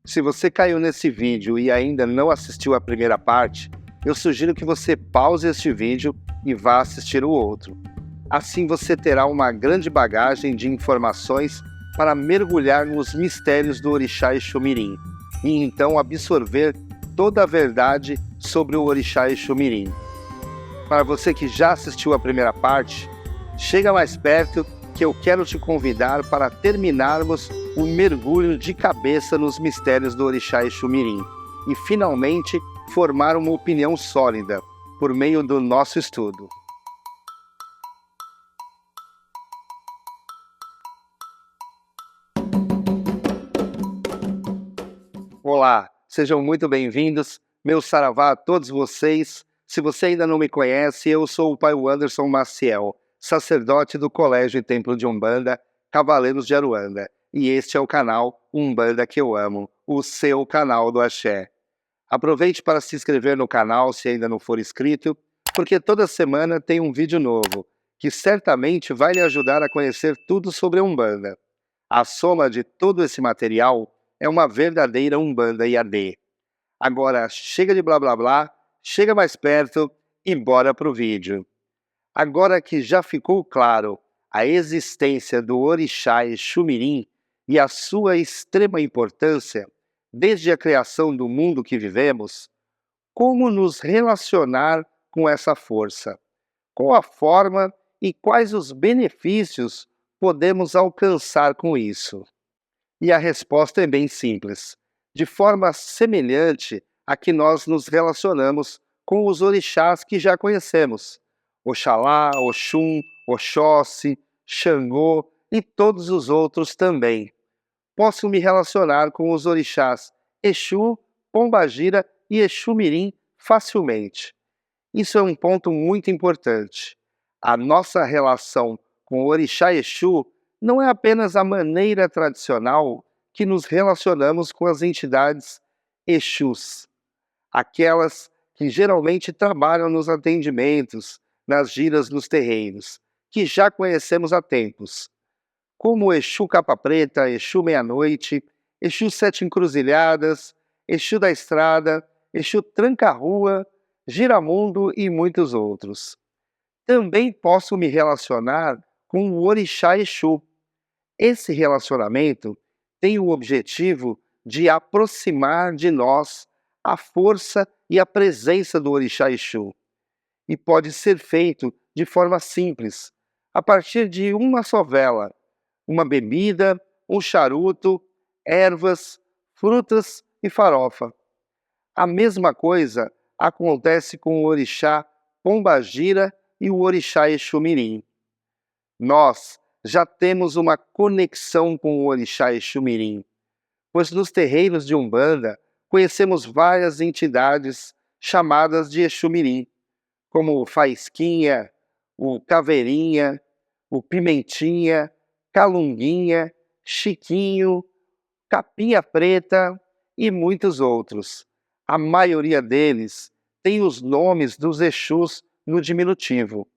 Se você caiu nesse vídeo e ainda não assistiu a primeira parte, eu sugiro que você pause este vídeo e vá assistir o outro. Assim você terá uma grande bagagem de informações para mergulhar nos mistérios do Orixá Exu-Mirim e então absorver toda a verdade sobre o Orixá Exu-Mirim. Para você que já assistiu a primeira parte, chega mais perto que eu quero te convidar para terminarmos o mergulho de cabeça nos mistérios do Orixá Exu-Mirim e finalmente formar uma opinião sólida por meio do nosso estudo. Olá, sejam muito bem-vindos, meu saravá a todos vocês. Se você ainda não me conhece, eu sou o Pai Anderson Maciel, sacerdote do Colégio e Templo de Umbanda, Cavaleiros de Aruanda, e este é o canal Umbanda que eu amo, o seu canal do Axé. Aproveite para se inscrever no canal se ainda não for inscrito, porque toda semana tem um vídeo novo, que certamente vai lhe ajudar a conhecer tudo sobre a Umbanda. A soma de todo esse material é uma verdadeira Umbanda IAD. Agora chega de blá blá blá, chega mais perto e bora pro vídeo. Agora que já ficou claro a existência do Orixá Exu-Mirim e a sua extrema importância, desde a criação do mundo que vivemos, como nos relacionar com essa força? Qual a forma e quais os benefícios podemos alcançar com isso? E a resposta é bem simples. De forma semelhante a que nós nos relacionamos com os orixás que já conhecemos. Oxalá, Oxum, Oxóssi, Xangô e todos os outros também. Posso me relacionar com os orixás Exu, Pombagira e Exu-Mirim facilmente. Isso é um ponto muito importante. A nossa relação com o Orixá Exu não é apenas a maneira tradicional que nos relacionamos com as entidades Exus, aquelas que geralmente trabalham nos atendimentos, nas giras nos terreiros, que já conhecemos há tempos, como Exu Capa Preta, Exu Meia-Noite, Exu Sete Encruzilhadas, Exu da Estrada, Exu Tranca-Rua, Giramundo e muitos outros. Também posso me relacionar com o Orixá Exu. Esse relacionamento tem o objetivo de aproximar de nós a força e a presença do Orixá Exu. E pode ser feito de forma simples, a partir de uma só vela, uma bebida, um charuto, ervas, frutas e farofa. A mesma coisa acontece com o Orixá Pombagira e o Orixá Exu-Mirim. Nós já temos uma conexão com o Orixá Exu-Mirim, pois nos terreiros de Umbanda conhecemos várias entidades chamadas de Exu-Mirim, como o Faísquinha, o Caveirinha, o Pimentinha, Calunguinha, Chiquinho, Capinha Preta e muitos outros. A maioria deles tem os nomes dos Exus no diminutivo.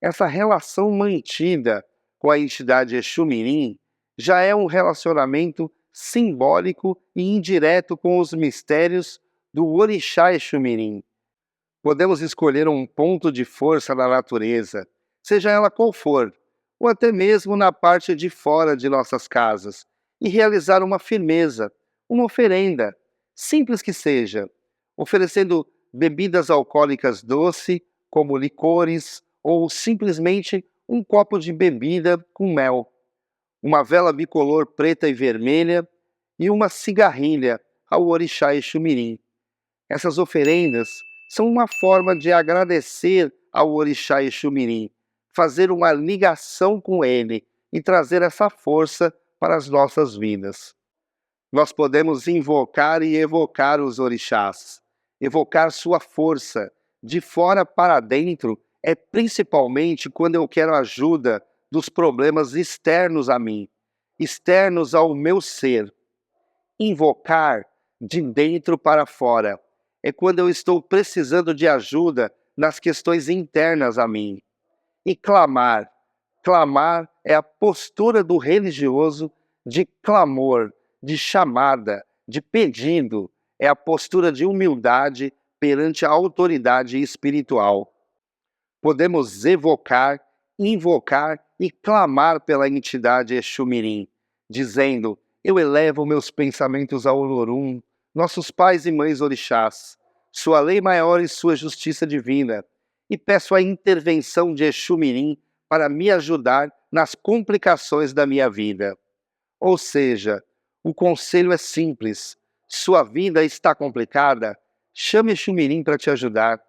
Essa relação mantida com a entidade Exu-Mirim já é um relacionamento simbólico e indireto com os mistérios do Orixá Exu-Mirim. Podemos escolher um ponto de força na natureza, seja ela qual for, ou até mesmo na parte de fora de nossas casas, e realizar uma firmeza, uma oferenda, simples que seja, oferecendo bebidas alcoólicas doces, como licores, ou simplesmente um copo de bebida com mel, uma vela bicolor preta e vermelha e uma cigarrilha ao Orixá Exu-Mirim. Essas oferendas são uma forma de agradecer ao Orixá Exu-Mirim, fazer uma ligação com ele e trazer essa força para as nossas vidas. Nós podemos invocar e evocar os orixás, evocar sua força. De fora para dentro é principalmente quando eu quero ajuda dos problemas externos a mim, externos ao meu ser. Invocar de dentro para fora é quando eu estou precisando de ajuda nas questões internas a mim. E clamar. Clamar é a postura do religioso de clamor, de chamada, de pedido, é a postura de humildade perante a autoridade espiritual. Podemos evocar, invocar e clamar pela entidade Exu-Mirim, dizendo: eu elevo meus pensamentos ao Olorum, nossos pais e mães orixás, sua lei maior e sua justiça divina, e peço a intervenção de Exu-Mirim para me ajudar nas complicações da minha vida. Ou seja, o conselho é simples: sua vida está complicada? Chame Exu-Mirim para te ajudar.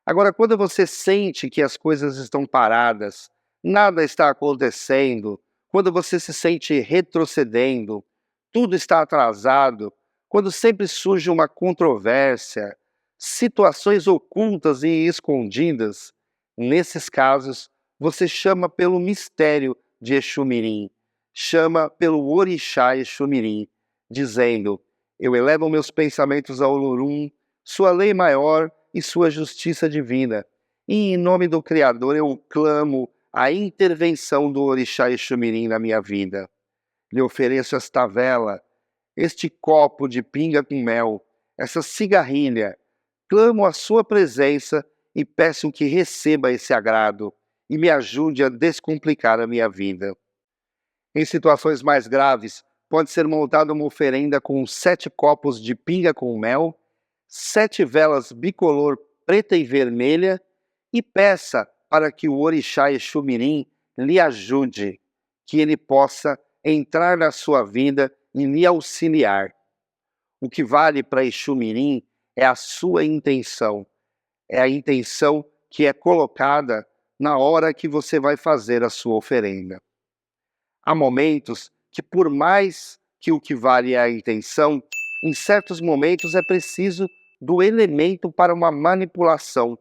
Agora, quando você sente que as coisas estão paradas, nada está acontecendo, quando você se sente retrocedendo, tudo está atrasado, quando sempre surge uma controvérsia, situações ocultas e escondidas, nesses casos, você chama pelo mistério de Exu-Mirim, chama pelo orixá Exu-Mirim, dizendo: eu elevo meus pensamentos ao Olorum, sua lei maior e sua justiça divina. E em nome do Criador eu clamo a intervenção do orixá Exu-Mirim na minha vida. Lhe ofereço esta vela, este copo de pinga com mel, essa cigarrilha. Clamo a sua presença e peço que receba esse agrado e me ajude a descomplicar a minha vida. Em situações mais graves, pode ser montada uma oferenda com 7 copos de pinga com mel, 7 velas bicolor preta e vermelha e peça para que o orixá Exu-Mirim lhe ajude, que ele possa entrar na sua vida e lhe auxiliar. O que vale para Exu-Mirim é a sua intenção, é a intenção que é colocada na hora que você vai fazer a sua oferenda. Há momentos que, por mais que o que vale é a intenção, em certos momentos é preciso do elemento para uma manipulação,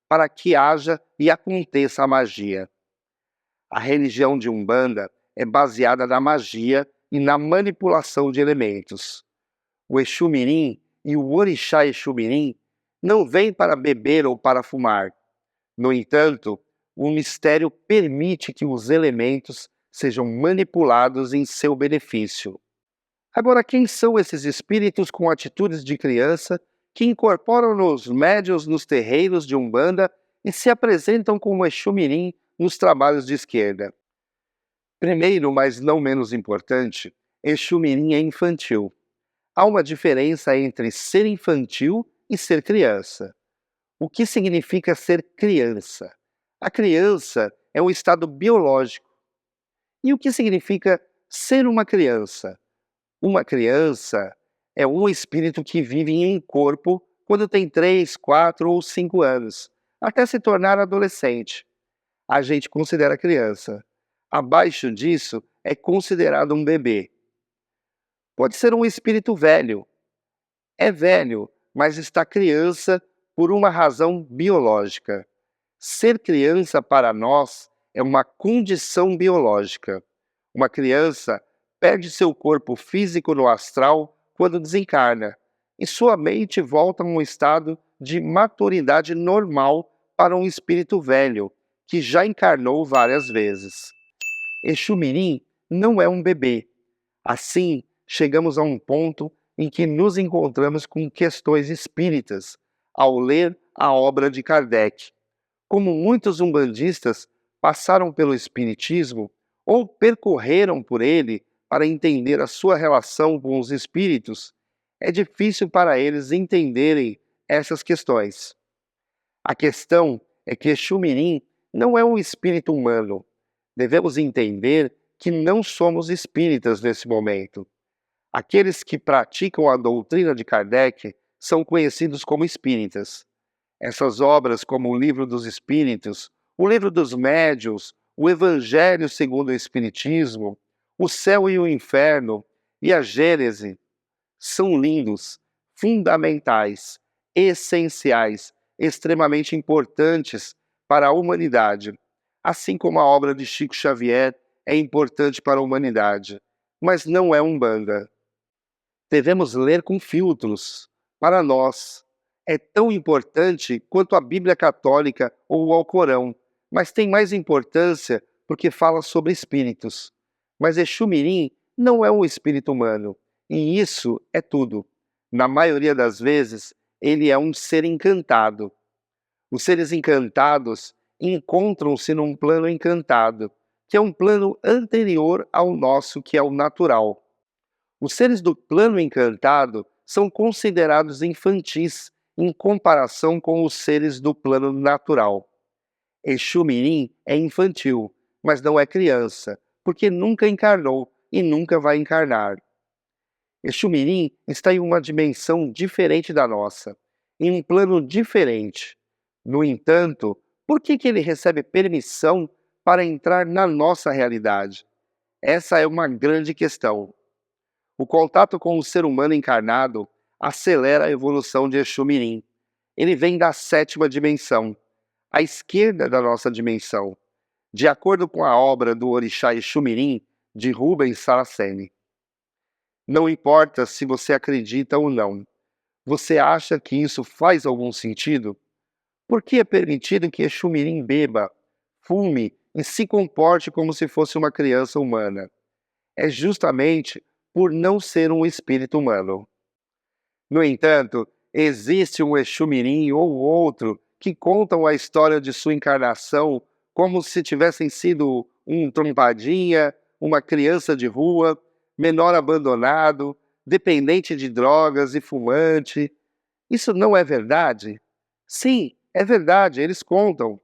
para que haja e aconteça a magia. A religião de Umbanda é baseada na magia e na manipulação de elementos. O Exu-Mirim e o orixá Exu-Mirim não vêm para beber ou para fumar. No entanto, o mistério permite que os elementos sejam manipulados em seu benefício. Agora, quem são esses espíritos com atitudes de criança que incorporam nos médiuns nos terreiros de Umbanda e se apresentam como Exu-Mirim nos trabalhos de esquerda? Primeiro, mas não menos importante, Exu-Mirim é infantil. Há uma diferença entre ser infantil e ser criança. O que significa ser criança? A criança é um estado biológico. E o que significa ser uma criança? Uma criança é um espírito que vive em corpo quando tem 3, 4 ou 5 anos, até se tornar adolescente. A gente considera criança. Abaixo disso é considerado um bebê. Pode ser um espírito velho. É velho, mas está criança por uma razão biológica. Ser criança para nós é uma condição biológica. Uma criança perde seu corpo físico no astral quando desencarna, e sua mente volta a um estado de maturidade normal para um espírito velho, que já encarnou várias vezes. Exu-Mirim não é um bebê. Assim, chegamos a um ponto em que nos encontramos com questões espíritas ao ler a obra de Kardec. Como muitos umbandistas passaram pelo espiritismo ou percorreram por ele para entender a sua relação com os espíritos, é difícil para eles entenderem essas questões. A questão é que Exu-Mirim não é um espírito humano. Devemos entender que não somos espíritas nesse momento. Aqueles que praticam a doutrina de Kardec são conhecidos como espíritas. Essas obras, como o Livro dos Espíritos, o Livro dos Médiuns, o Evangelho segundo o Espiritismo, o Céu e o Inferno e a Gênese, são lindos, fundamentais, essenciais, extremamente importantes para a humanidade, assim como a obra de Chico Xavier é importante para a humanidade, mas não é Umbanda. Devemos ler com filtros. Para nós, é tão importante quanto a Bíblia Católica ou o Alcorão, mas tem mais importância porque fala sobre espíritos. Mas Exu-Mirim não é um espírito humano. E isso é tudo. Na maioria das vezes, ele é um ser encantado. Os seres encantados encontram-se num plano encantado, que é um plano anterior ao nosso, que é o natural. Os seres do plano encantado são considerados infantis em comparação com os seres do plano natural. Exu Mirim é infantil, mas não é criança, porque nunca encarnou e nunca vai encarnar. Exu Mirim está em uma dimensão diferente da nossa, em um plano diferente. No entanto, por que ele recebe permissão para entrar na nossa realidade? Essa é uma grande questão. O contato com o ser humano encarnado acelera a evolução de Exu Mirim. Ele vem da sétima dimensão, à esquerda da nossa dimensão, de acordo com a obra do Orixá Exu Mirim, de Rubens Saraceni. Não importa se você acredita ou não, você acha que isso faz algum sentido? Por que é permitido que Exu Mirim beba, fume e se comporte como se fosse uma criança humana? É justamente por não ser um espírito humano. No entanto, existe um Exu Mirim ou outro que contam a história de sua encarnação como se tivessem sido um trompadinha, uma criança de rua, menor abandonado, dependente de drogas e fumante. Isso não é verdade? Sim, é verdade, eles contam.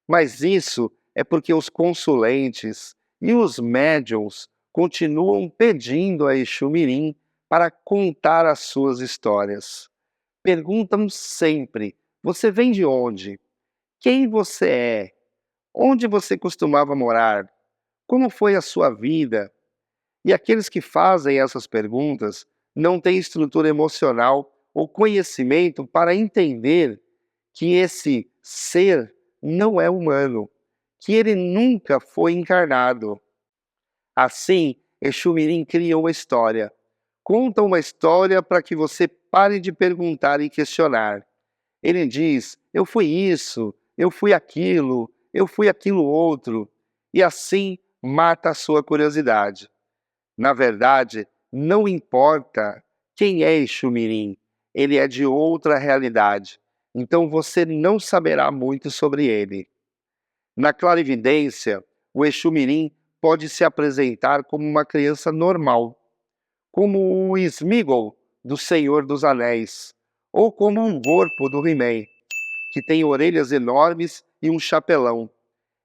Mas isso é porque os consulentes e os médiuns continuam pedindo a Exu Mirim para contar as suas histórias. Perguntam sempre: você vem de onde? Quem você é? Onde você costumava morar? Como foi a sua vida? E aqueles que fazem essas perguntas não têm estrutura emocional ou conhecimento para entender que esse ser não é humano, que ele nunca foi encarnado. Assim, Exu Mirim cria uma história. Conta uma história para que você pare de perguntar e questionar. Ele diz: eu fui isso, eu fui aquilo outro, e assim mata a sua curiosidade. Na verdade, não importa quem é Exu Mirim, ele é de outra realidade, então você não saberá muito sobre ele. Na clarividência, o Exu Mirim pode se apresentar como uma criança normal, como o Sméagol do Senhor dos Anéis, ou como um Gorpo do He-Man, que tem orelhas enormes e um chapelão.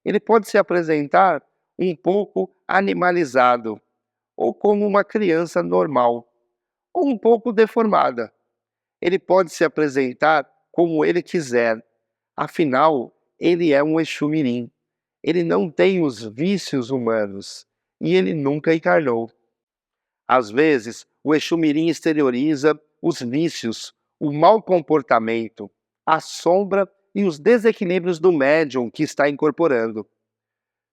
Ele pode se apresentar um pouco animalizado, ou como uma criança normal, ou um pouco deformada. Ele pode se apresentar como ele quiser, afinal, ele é um Exu Mirim. Ele não tem os vícios humanos e ele nunca encarnou. Às vezes, o Exu Mirim exterioriza os vícios, o mau comportamento, a sombra e os desequilíbrios do médium que está incorporando.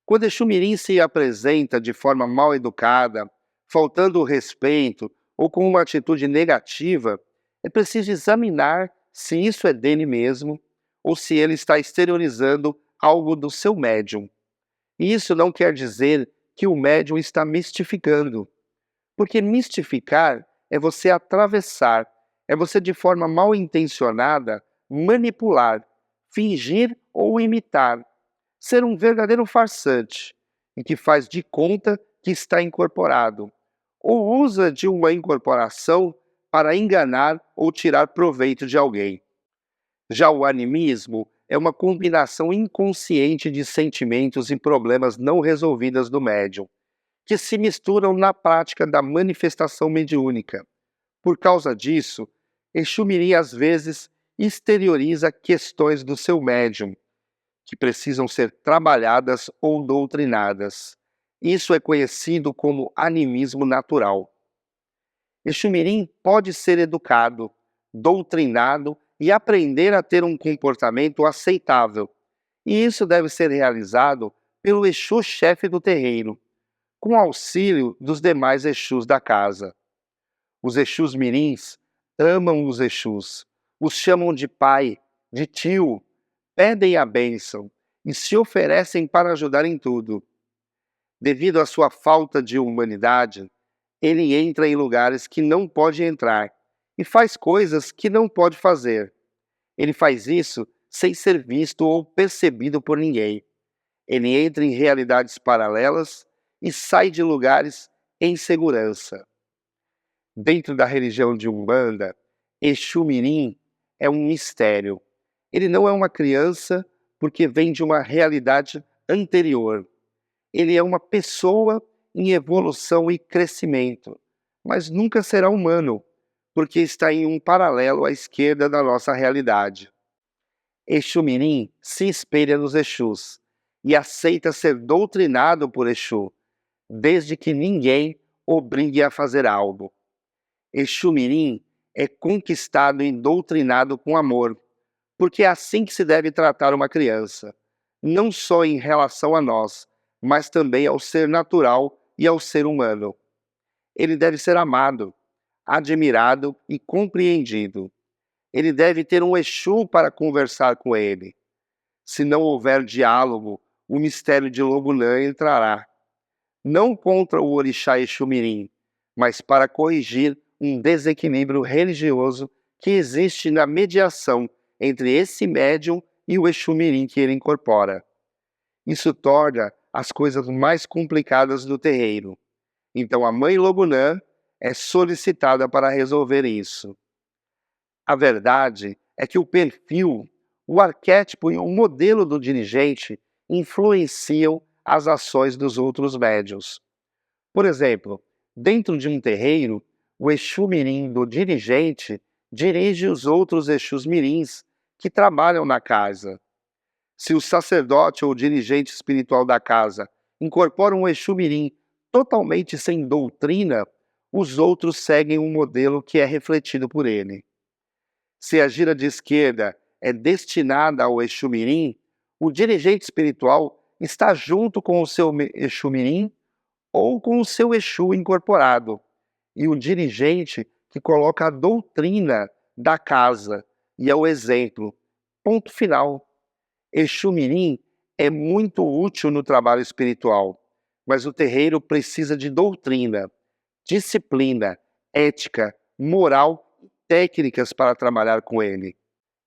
Quando Exu Mirim se apresenta de forma mal educada, faltando o respeito ou com uma atitude negativa, é preciso examinar se isso é dele mesmo ou se ele está exteriorizando algo do seu médium. E isso não quer dizer que o médium está mistificando, porque mistificar é você atravessar, é você de forma mal intencionada manipular, fingir ou imitar, ser um verdadeiro farsante, em que faz de conta que está incorporado, ou usa de uma incorporação para enganar ou tirar proveito de alguém. Já o animismo é uma combinação inconsciente de sentimentos e problemas não resolvidos do médium, que se misturam na prática da manifestação mediúnica. Por causa disso, Exu Mirim às vezes exterioriza questões do seu médium, que precisam ser trabalhadas ou doutrinadas. Isso é conhecido como animismo natural. Exu Mirim pode ser educado, doutrinado e aprender a ter um comportamento aceitável. E isso deve ser realizado pelo Exu-chefe do terreiro, com auxílio dos demais Exus da casa. Os Exus Mirins amam os Exus, os chamam de pai, de tio, pedem a bênção e se oferecem para ajudar em tudo. Devido à sua falta de humanidade, Ele entra em lugares que não pode entrar e faz coisas que não pode fazer. Ele faz isso sem ser visto ou percebido por ninguém. Ele entra em realidades paralelas e sai de lugares em segurança. Dentro da religião de Umbanda, Exu Mirim é um mistério. Ele não é uma criança porque vem de uma realidade anterior. Ele é uma pessoa em evolução e crescimento, mas nunca será humano, porque está em um paralelo à esquerda da nossa realidade. Exu Mirim se espelha nos Exus e aceita ser doutrinado por Exu, desde que ninguém obrigue a fazer algo. Exu Mirim é conquistado e doutrinado com amor, porque é assim que se deve tratar uma criança, não só em relação a nós, mas também ao ser natural e ao ser humano. Ele deve ser amado, admirado e compreendido. Ele deve ter um Exu para conversar com ele. Se não houver diálogo, o mistério de Lobunã entrará. Não contra o orixá Exu Mirim, mas para corrigir um desequilíbrio religioso que existe na mediação entre esse médium e o Exu Mirim que ele incorpora. Isso torna as coisas mais complicadas do terreiro. Então a Mãe Lobunã é solicitada para resolver isso. A verdade é que o perfil, o arquétipo e o modelo do dirigente influenciam as ações dos outros médiuns. Por exemplo, dentro de um terreiro, o Exu Mirim do dirigente dirige os outros Exus Mirins que trabalham na casa. Se o sacerdote ou dirigente espiritual da casa incorpora um Exu Mirim totalmente sem doutrina, os outros seguem um modelo que é refletido por ele. Se a gira de esquerda é destinada ao Exu Mirim, o dirigente espiritual está junto com o seu Exu Mirim ou com o seu Exu incorporado, e o dirigente que coloca a doutrina da casa e é o exemplo. Ponto final. Exu Mirim é muito útil no trabalho espiritual, mas o terreiro precisa de doutrina, disciplina, ética, moral e técnicas para trabalhar com ele.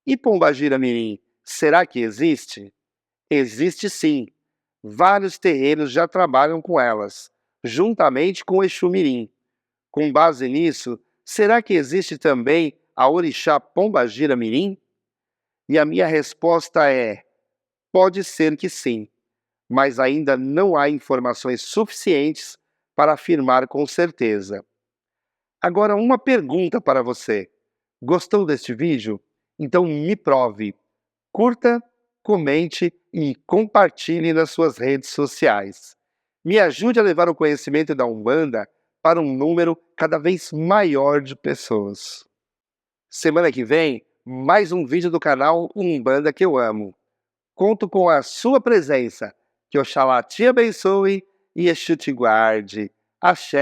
E Pombagira Mirim, será que existe? Existe sim. Vários terreiros já trabalham com elas, juntamente com o Exu Mirim. Com base nisso, será que existe também a orixá Pombagira Mirim? E a minha resposta é: pode ser que sim, mas ainda não há informações suficientes para afirmar com certeza. Agora, uma pergunta para você. Gostou deste vídeo? Então me prove. Curta, comente e compartilhe nas suas redes sociais. Me ajude a levar o conhecimento da Umbanda para um número cada vez maior de pessoas. Semana que vem, mais um vídeo do canal Umbanda que eu amo. Conto com a sua presença. Que Oxalá te abençoe e Exu te guarde. Axé!